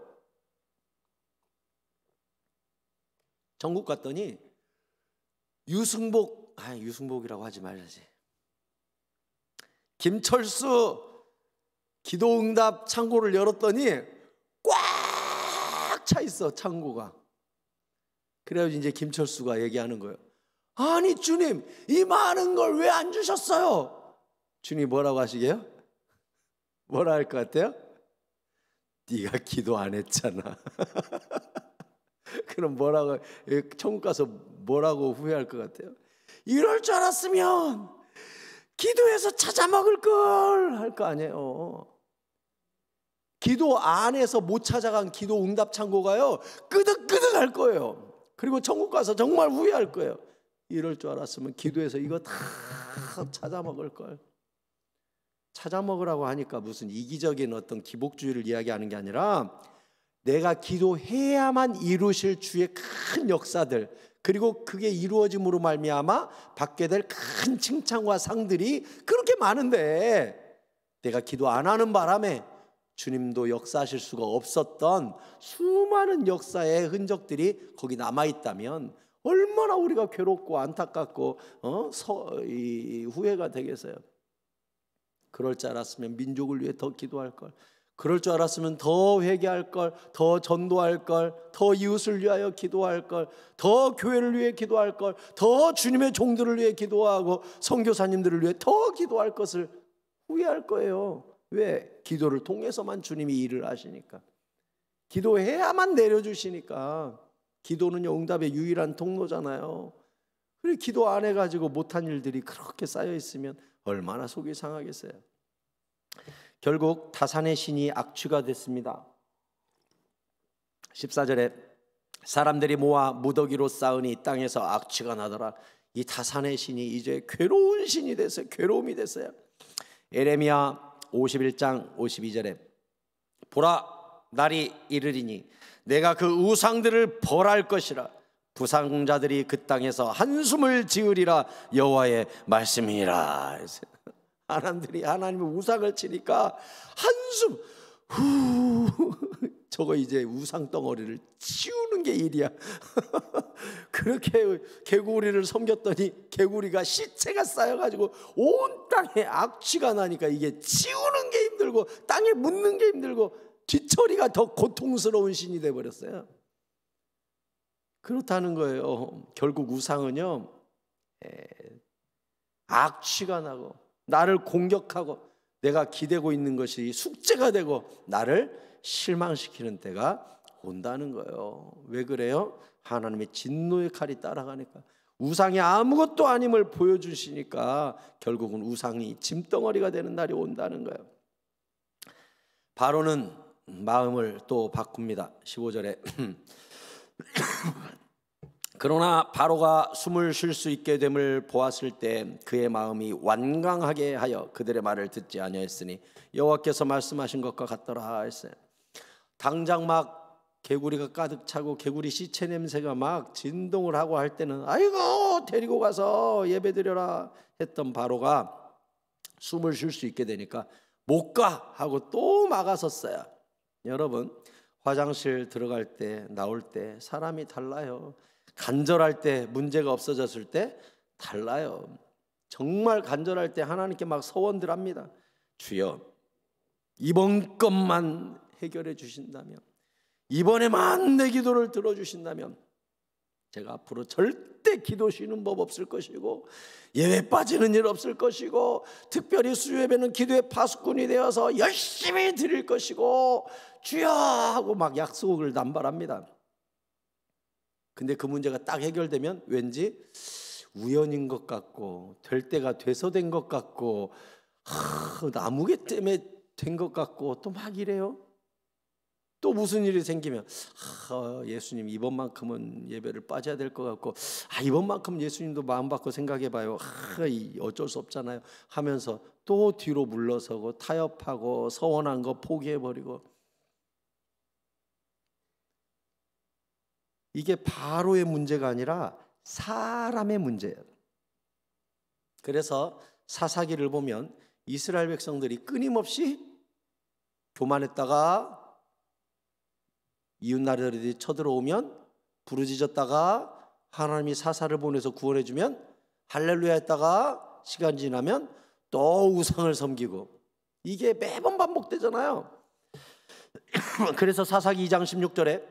천국 갔더니 유승복이라고 하지 말아야지. 김철수 기도응답 창고를 열었더니 꽉 차 있어 창고가. 그래가지고 이제 김철수가 얘기하는 거예요. 아니 주님 이 많은 걸 왜 안 주셨어요? 주님 뭐라고 하시게요? 뭐라 할 것 같아요? 네가 기도 안 했잖아. 그럼 뭐라고 천국 가서 뭐라고 후회할 것 같아요? 이럴 줄 알았으면 기도해서 찾아 먹을 걸 할 거 아니에요. 기도 안에서 못 찾아간 기도 응답 창고가요 끄덕끄덕 할 거예요. 그리고 천국 가서 정말 후회할 거예요. 이럴 줄 알았으면 기도해서 이거 다 찾아 먹을 걸. 찾아 먹으라고 하니까 무슨 이기적인 어떤 기복주의를 이야기하는 게 아니라 내가 기도해야만 이루실 주의 큰 역사들, 그리고 그게 이루어짐으로 말미암아 받게 될 큰 칭찬과 상들이 그렇게 많은데 내가 기도 안 하는 바람에 주님도 역사하실 수가 없었던 수많은 역사의 흔적들이 거기 남아있다면 얼마나 우리가 괴롭고 안타깝고 후회가 되겠어요. 그럴 줄 알았으면 민족을 위해 더 기도할 걸, 그럴 줄 알았으면 더 회개할 걸, 더 전도할 걸, 더 이웃을 위하여 기도할 걸, 더 교회를 위해 기도할 걸, 더 주님의 종들을 위해 기도하고 선교사님들을 위해 더 기도할 것을 후회할 거예요. 왜? 기도를 통해서만 주님이 일을 하시니까. 기도해야만 내려주시니까. 기도는요 응답의 유일한 통로잖아요. 그래 기도 안 해가지고 못한 일들이 그렇게 쌓여 있으면 얼마나 속이 상하겠어요. 결국 타산의 신이 악취가 됐습니다. 14절에 사람들이 모아 무더기로 쌓으니 땅에서 악취가 나더라. 이 타산의 신이 이제 괴로운 신이 됐어요. 괴로움이 됐어요. 에레미야 51장 52절에 보라 날이 이르리니 내가 그 우상들을 벌할 것이라 부상자들이 그 땅에서 한숨을 지으리라 여호와의 말씀이니라. 하나님의 우상을 치니까 한숨 후 저거 이제 우상 덩어리를 치우는 게 일이야. 그렇게 개구리를 섬겼더니 개구리가 시체가 쌓여가지고 온 땅에 악취가 나니까 이게 치우는 게 힘들고 땅에 묻는 게 힘들고 뒤처리가 더 고통스러운 신이 돼버렸어요. 그렇다는 거예요. 결국 우상은요 악취가 나고 나를 공격하고 내가 기대고 있는 것이 숙제가 되고 나를 실망시키는 때가 온다는 거예요. 왜 그래요? 하나님의 진노의 칼이 따라가니까, 우상이 아무것도 아님을 보여주시니까 결국은 우상이 짐덩어리가 되는 날이 온다는 거예요. 바로는 마음을 또 바꿉니다. 15절에 그러나 바로가 숨을 쉴 수 있게 됨을 보았을 때 그의 마음이 완강하게 하여 그들의 말을 듣지 아니하였으니 여호와께서 말씀하신 것과 같더라 했어요. 당장 막 개구리가 가득 차고 개구리 시체 냄새가 막 진동을 하고 할 때는 아이고 데리고 가서 예배드려라 했던 바로가 숨을 쉴 수 있게 되니까 못 가 하고 또 막아섰어요. 여러분, 화장실 들어갈 때 나올 때 사람이 달라요. 간절할 때, 문제가 없어졌을 때 달라요. 정말 간절할 때 하나님께 막 서원들 합니다. 주여, 이번 것만 해결해 주신다면, 이번에만 내 기도를 들어주신다면 제가 앞으로 절대 기도 쉬는 법 없을 것이고 예배 빠지는 일 없을 것이고 특별히 수요예배는 기도의 파수꾼이 되어서 열심히 드릴 것이고 주여 하고 막 약속을 남발합니다. 근데 그 문제가 딱 해결되면 왠지 우연인 것 같고 될 때가 돼서 된 것 같고 나무개 때문에 된 것 같고 또 막 이래요. 또 무슨 일이 생기면 예수님 이번만큼은 예배를 빠져야 될 것 같고 이번만큼 예수님도 마음 바꿔 생각해봐요. 어쩔 수 없잖아요 하면서 또 뒤로 물러서고 타협하고 서원한 거 포기해버리고. 이게 바로의 문제가 아니라 사람의 문제예요. 그래서 사사기를 보면 이스라엘 백성들이 끊임없이 교만했다가 이웃나라들이 쳐들어오면 부르짖었다가 하나님이 사사를 보내서 구원해주면 할렐루야 했다가 시간 지나면 또 우상을 섬기고, 이게 매번 반복되잖아요. 그래서 사사기 2장 16절에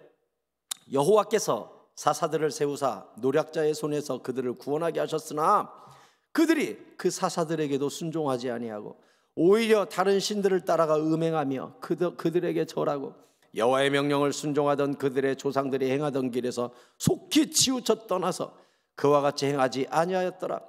여호와께서 사사들을 세우사 노략자의 손에서 그들을 구원하게 하셨으나 그들이 그 사사들에게도 순종하지 아니하고 오히려 다른 신들을 따라가 음행하며 그들에게 절하고 여호와의 명령을 순종하던 그들의 조상들이 행하던 길에서 속히 치우쳐 떠나서 그와 같이 행하지 아니하였더라.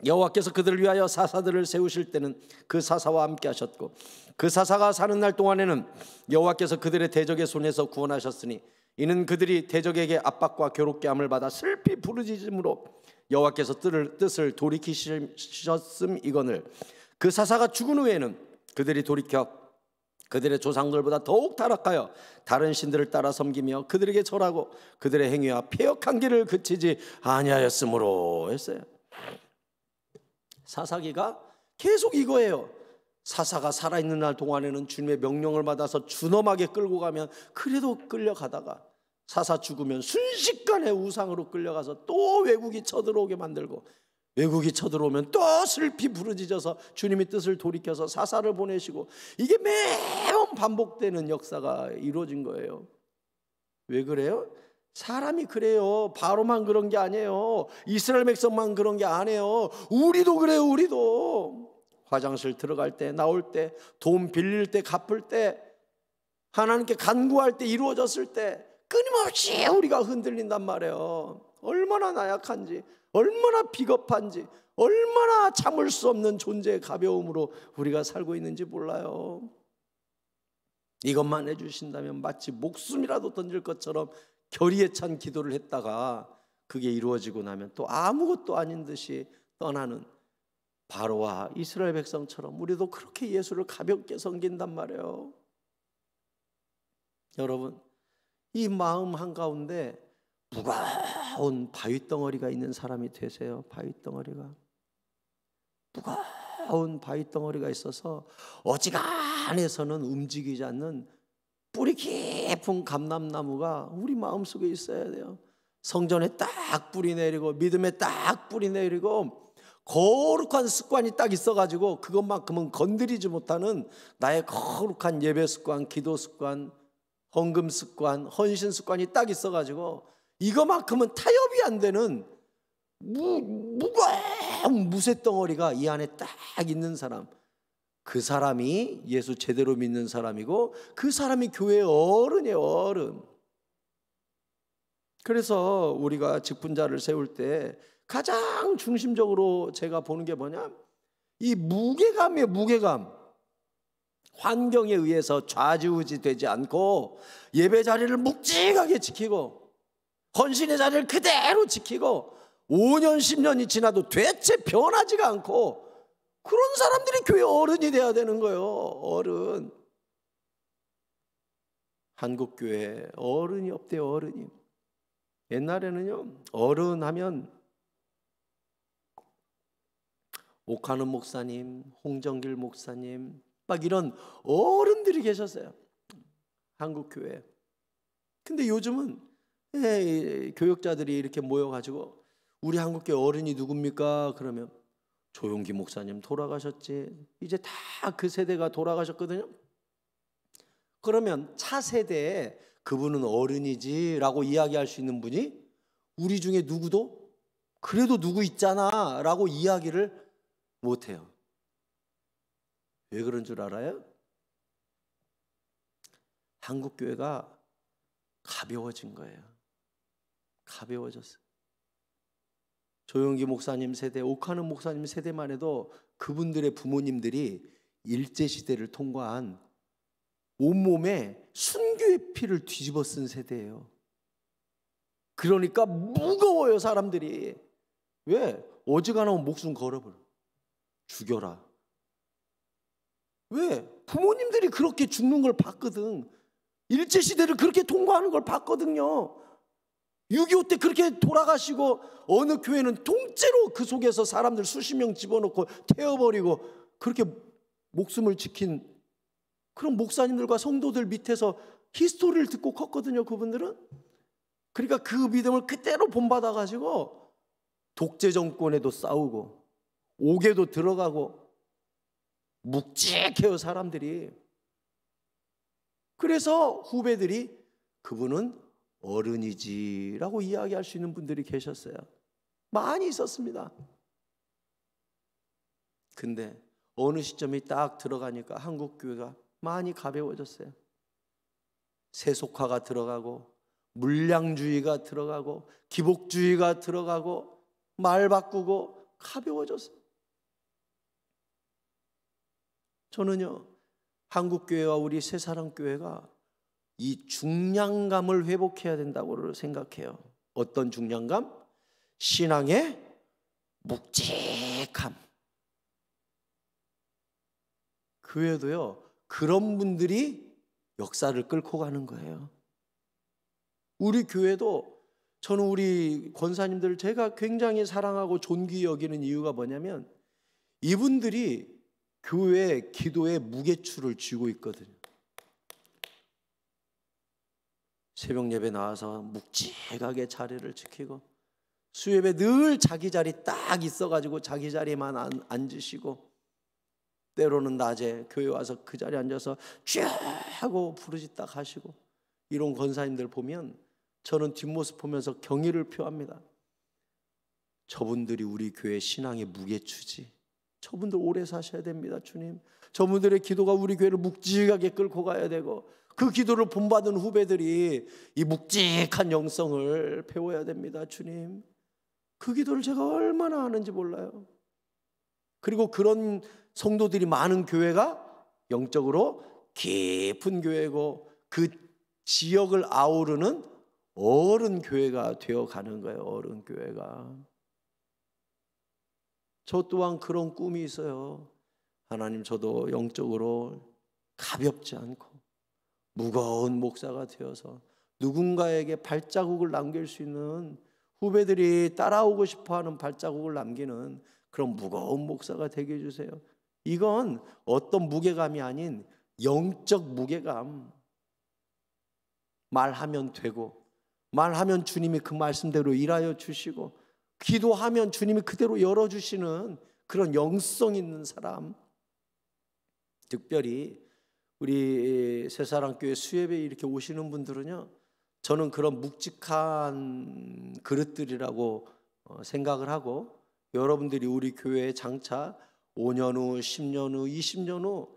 여호와께서 그들을 위하여 사사들을 세우실 때는 그 사사와 함께 하셨고 그 사사가 사는 날 동안에는 여호와께서 그들의 대적의 손에서 구원하셨으니 이는 그들이 대적에게 압박과 괴롭게 함을 받아 슬피 부르짖음으로 여호와께서 뜻을 돌이키셨음이거늘 그 사사가 죽은 후에는 그들이 돌이켜 그들의 조상들보다 더욱 타락하여 다른 신들을 따라 섬기며 그들에게 절하고 그들의 행위와 패역한 길을 그치지 아니하였으므로 했어요. 사사기가 계속 이거예요. 사사가 살아있는 날 동안에는 주님의 명령을 받아서 준엄하게 끌고 가면 그래도 끌려가다가 사사 죽으면 순식간에 우상으로 끌려가서 또 외국이 쳐들어오게 만들고 외국이 쳐들어오면 또 슬피 부르짖어서 주님의 뜻을 돌이켜서 사사를 보내시고, 이게 매번 반복되는 역사가 이루어진 거예요. 왜 그래요? 사람이 그래요. 바로만 그런 게 아니에요. 이스라엘 백성만 그런 게 아니에요. 우리도 그래요. 우리도 화장실 들어갈 때 나올 때 돈 빌릴 때 갚을 때 하나님께 간구할 때 이루어졌을 때 끊임없이 우리가 흔들린단 말이에요. 얼마나 나약한지, 얼마나 비겁한지, 얼마나 참을 수 없는 존재의 가벼움으로 우리가 살고 있는지 몰라요. 이것만 해주신다면 마치 목숨이라도 던질 것처럼 결의에 찬 기도를 했다가 그게 이루어지고 나면 또 아무것도 아닌 듯이 떠나는 바로와 이스라엘 백성처럼 우리도 그렇게 예수를 가볍게 섬긴단 말이에요. 여러분, 이 마음 한가운데 무거운 바위덩어리가 있는 사람이 되세요. 바위덩어리가, 무거운 바위덩어리가 있어서 어지간해서는 움직이지 않는 뿌리 깊은 감람나무가 우리 마음속에 있어야 돼요. 성전에 딱 뿌리 내리고 믿음에 딱 뿌리 내리고 거룩한 습관이 딱 있어가지고 그것만큼은 건드리지 못하는 나의 거룩한 예배 습관, 기도 습관, 헌금 습관, 헌신 습관이 딱 있어가지고 이거만큼은 타협이 안 되는 무거운 무쇠덩어리가 이 안에 딱 있는 사람, 그 사람이 예수 제대로 믿는 사람이고 그 사람이 교회의 어른이에요. 어른. 그래서 우리가 직분자를 세울 때 가장 중심적으로 제가 보는 게 뭐냐, 이 무게감이에요. 무게감. 환경에 의해서 좌지우지 되지 않고 예배 자리를 묵직하게 지키고 헌신의 자리를 그대로 지키고 5년 10년이 지나도 대체 변하지가 않고, 그런 사람들이 교회 어른이 돼야 되는 거예요. 어른. 한국 교회에 어른이 없대요. 어른이. 옛날에는요, 어른 하면 옥하는 목사님, 홍정길 목사님, 막 이런 어른들이 계셨어요, 한국 교회에. 근데 요즘은 교역자들이 이렇게 모여가지고 우리 한국교회 어른이 누굽니까? 그러면 조용기 목사님 돌아가셨지. 이제 다 그 세대가 돌아가셨거든요. 그러면 차세대에 그분은 어른이지 라고 이야기할 수 있는 분이 우리 중에 누구도 그래도 누구 있잖아 라고 이야기를 못해요. 왜 그런 줄 알아요? 한국교회가 가벼워진 거예요. 가벼워졌어요. 조용기 목사님 세대, 옥하는 목사님 세대만 해도 그분들의 부모님들이 일제시대를 통과한 온몸에 순교의 피를 뒤집어 쓴 세대예요. 그러니까 무거워요, 사람들이. 왜? 어지간하면 목숨 걸어버려. 죽여라. 왜? 부모님들이 그렇게 죽는 걸 봤거든. 일제시대를 그렇게 통과하는 걸 봤거든요. 6.25 때 그렇게 돌아가시고, 어느 교회는 통째로 그 속에서 사람들 수십 명 집어넣고 태워버리고 그렇게 목숨을 지킨 그런 목사님들과 성도들 밑에서 히스토리를 듣고 컸거든요, 그분들은. 그러니까 그 믿음을 그대로 본받아가지고 독재 정권에도 싸우고 옥에도 들어가고 묵직해요, 사람들이. 그래서 후배들이 그분은 어른이지라고 이야기할 수 있는 분들이 계셨어요. 많이 있었습니다. 근데 어느 시점이 딱 들어가니까 한국 교회가 많이 가벼워졌어요. 세속화가 들어가고 물량주의가 들어가고 기복주의가 들어가고 말 바꾸고 가벼워졌어요. 저는요, 한국교회와 우리 새사랑교회가 이 중량감을 회복해야 된다고 생각해요. 어떤 중량감? 신앙의 묵직함. 교회도요, 그런 분들이 역사를 끌고 가는 거예요. 우리 교회도, 저는 우리 권사님들을 제가 굉장히 사랑하고 존귀히 여기는 이유가 뭐냐면 이분들이 교회 기도의 무게추를 쥐고 있거든요. 새벽 예배 나와서 묵직하게 자리를 지키고 수예배 늘 자기 자리 딱 있어가지고 자기 자리만 앉으시고, 때로는 낮에 교회 와서 그 자리에 앉아서 쭉 하고 부르짖다 가시고, 이런 권사님들 보면 저는 뒷모습 보면서 경의를 표합니다. 저분들이 우리 교회 신앙의 무게추지. 저분들 오래 사셔야 됩니다, 주님. 저분들의 기도가 우리 교회를 묵직하게 끌고 가야 되고, 그 기도를 본받은 후배들이 이 묵직한 영성을 배워야 됩니다, 주님. 그 기도를 제가 얼마나 하는지 몰라요. 그리고 그런 성도들이 많은 교회가 영적으로 깊은 교회고 그 지역을 아우르는 어른 교회가 되어가는 거예요. 어른 교회가. 저 또한 그런 꿈이 있어요. 하나님, 저도 영적으로 가볍지 않고 무거운 목사가 되어서 누군가에게 발자국을 남길 수 있는, 후배들이 따라오고 싶어하는 발자국을 남기는 그런 무거운 목사가 되게 해주세요. 이건 어떤 무게감이 아닌 영적 무게감. 말하면 되고, 말하면 주님이 그 말씀대로 일하여 주시고, 기도하면 주님이 그대로 열어주시는 그런 영성 있는 사람. 특별히 우리 새사랑교회 수예배에 이렇게 오시는 분들은요, 저는 그런 묵직한 그릇들이라고 생각을 하고 여러분들이 우리 교회에 장차 5년 후, 10년 후, 20년 후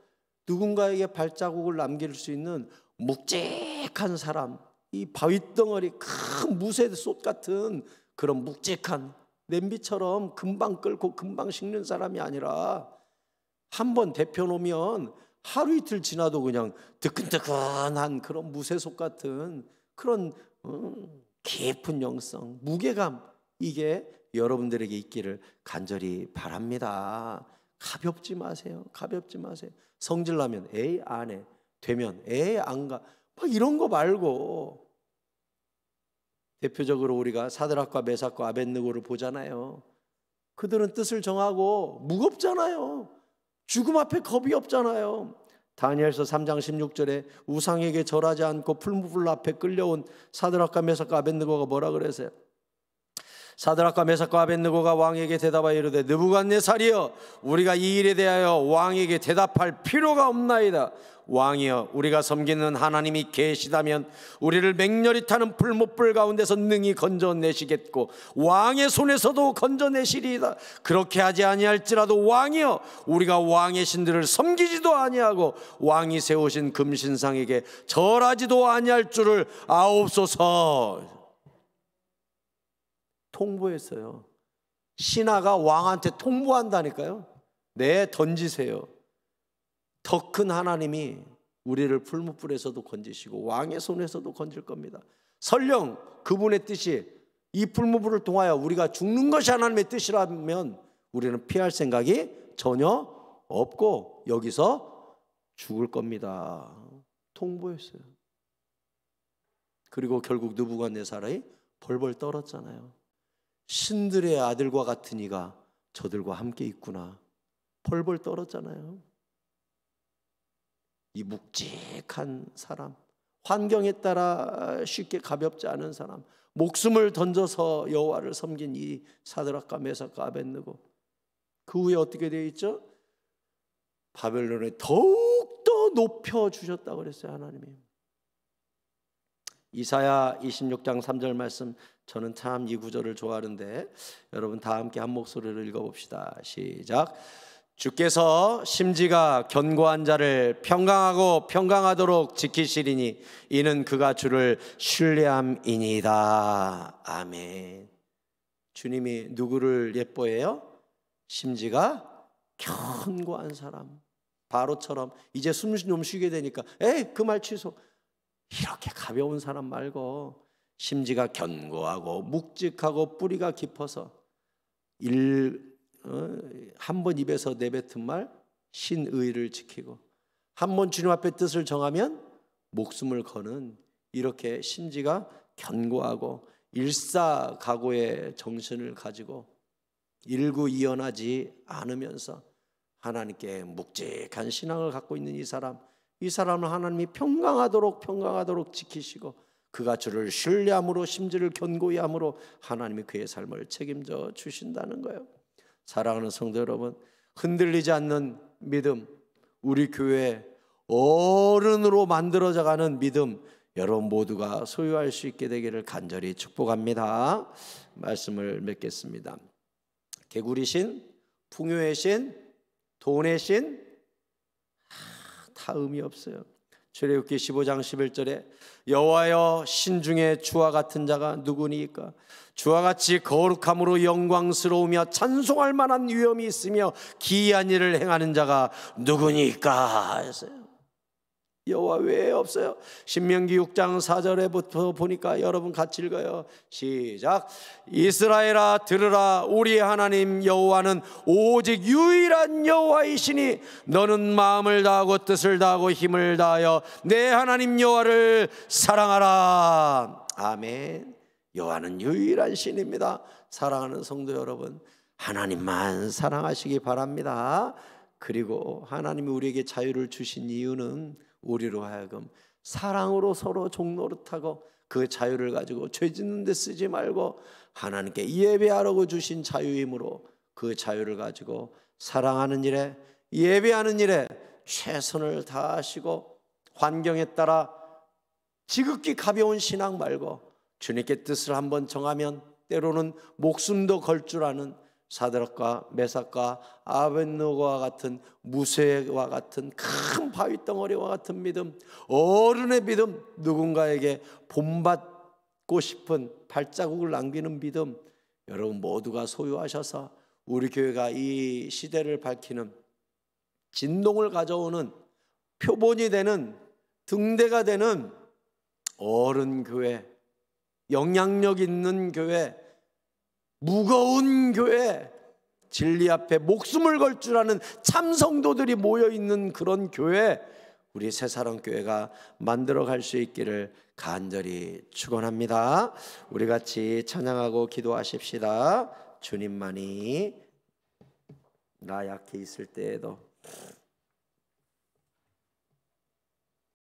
누군가에게 발자국을 남길 수 있는 묵직한 사람, 이 바윗덩어리 큰 무쇠솥 같은 그런 묵직한 냄비처럼 금방 끓고 금방 식는 사람이 아니라 한번 데펴 놓으면 하루 이틀 지나도 그냥 뜨끈뜨끈한 그런 무쇠솥 같은 그런 깊은 영성, 무게감, 이게 여러분들에게 있기를 간절히 바랍니다. 가볍지 마세요. 가볍지 마세요. 성질나면 에이 안 해, 되면 에이 안 가, 막 이런 거 말고, 대표적으로 우리가 사드락과 메삭과 아벳느고를 보잖아요. 그들은 뜻을 정하고 무겁잖아요. 죽음 앞에 겁이 없잖아요. 다니엘서 3장 16절에 우상에게 절하지 않고 풀무불 앞에 끌려온 사드락과 메삭과 아벳느고가 뭐라 그랬어요? 사드락과 메삭과 아벳느고가 왕에게 대답하여 이르되 느부갓네살이여, 우리가 이 일에 대하여 왕에게 대답할 필요가 없나이다. 왕이여, 우리가 섬기는 하나님이 계시다면 우리를 맹렬히 타는 풀무불 가운데서 능히 건져내시겠고 왕의 손에서도 건져내시리이다. 그렇게 하지 아니할지라도 왕이여, 우리가 왕의 신들을 섬기지도 아니하고 왕이 세우신 금신상에게 절하지도 아니할 줄을 아옵소서. 통보했어요. 신하가 왕한테 통보한다니까요. 네, 던지세요. 더 큰 하나님이 우리를 풀무불에서도 건지시고 왕의 손에서도 건질 겁니다. 설령 그분의 뜻이 이 풀무불을 통하여 우리가 죽는 것이 하나님의 뜻이라면 우리는 피할 생각이 전혀 없고 여기서 죽을 겁니다. 통보했어요. 그리고 결국 느부갓네살이 벌벌 떨었잖아요. 신들의 아들과 같은 이가 저들과 함께 있구나. 벌벌 떨었잖아요. 이 묵직한 사람, 환경에 따라 쉽게 가볍지 않은 사람, 목숨을 던져서 여호와를 섬긴 이 사드락과 메삭과 아벳느고, 그 후에 어떻게 되어 있죠? 바벨론에 더욱더 높여주셨다고 그랬어요. 하나님이. 이사야 26장 3절 말씀, 저는 참 이 구절을 좋아하는데 여러분 다 함께 한 목소리로 읽어봅시다. 시작. 주께서 심지가 견고한 자를 평강하고 평강하도록 지키시리니 이는 그가 주를 신뢰함이니이다. 아멘. 주님이 누구를 예뻐해요? 심지가 견고한 사람. 바로처럼 이제 숨 좀 쉬게 되니까 에이 그 말 취소. 이렇게 가벼운 사람 말고 심지가 견고하고 묵직하고 뿌리가 깊어서 한 번 입에서 내뱉은 말 신의를 지키고 한 번 주님 앞에 뜻을 정하면 목숨을 거는 이렇게 심지가 견고하고 일사각오의 정신을 가지고 일구이연하지 않으면서 하나님께 묵직한 신앙을 갖고 있는 이 사람은 하나님이 평강하도록 지키시고 그가 주를 신뢰함으로 심지를 견고히 함으로 하나님이 그의 삶을 책임져 주신다는 거예요. 사랑하는 성도 여러분, 흔들리지 않는 믿음, 우리 교회 어른으로 만들어져가는 믿음, 여러분 모두가 소유할 수 있게 되기를 간절히 축복합니다. 말씀을 맺겠습니다. 개구리 신, 풍요의 신, 돈의 신, 다 의미 없어요. 출애굽기 15장 11절에 여호와여, 신 중에 주와 같은 자가 누구니까? 주와 같이 거룩함으로 영광스러우며 찬송할 만한 위엄이 있으며 기이한 일을 행하는 자가 누구니까 했어요. 여호와 외에 없어요. 신명기 6장 4절에부터 보니까 여러분 같이 읽어요. 시작. 이스라엘아 들으라, 우리 하나님 여호와는 오직 유일한 여호와이시니 너는 마음을 다하고 뜻을 다하고 힘을 다하여 내 하나님 여호와를 사랑하라. 아멘. 여호와는 유일한 신입니다. 사랑하는 성도 여러분, 하나님만 사랑하시기 바랍니다. 그리고 하나님이 우리에게 자유를 주신 이유는 우리로 하여금 사랑으로 서로 종노릇하고 그 자유를 가지고 죄 짓는 데 쓰지 말고 하나님께 예배하라고 주신 자유이므로 그 자유를 가지고 사랑하는 일에, 예배하는 일에 최선을 다하시고 환경에 따라 지극히 가벼운 신앙 말고 주님께 뜻을 한번 정하면 때로는 목숨도 걸 줄 아는 사드락과 메삭과 아벳느고와 같은 무쇠와 같은 큰 바위 덩어리와 같은 믿음, 어른의 믿음, 누군가에게 본받고 싶은 발자국을 남기는 믿음, 여러분 모두가 소유하셔서 우리 교회가 이 시대를 밝히는 진동을 가져오는 표본이 되는 등대가 되는 어른 교회, 영향력 있는 교회, 무거운 교회, 진리 앞에 목숨을 걸 줄 아는 참 성도들이 모여있는 그런 교회, 우리 새사랑교회가 만들어갈 수 있기를 간절히 축원합니다. 우리 같이 찬양하고 기도하십시다. 주님만이 나 약해 있을 때에도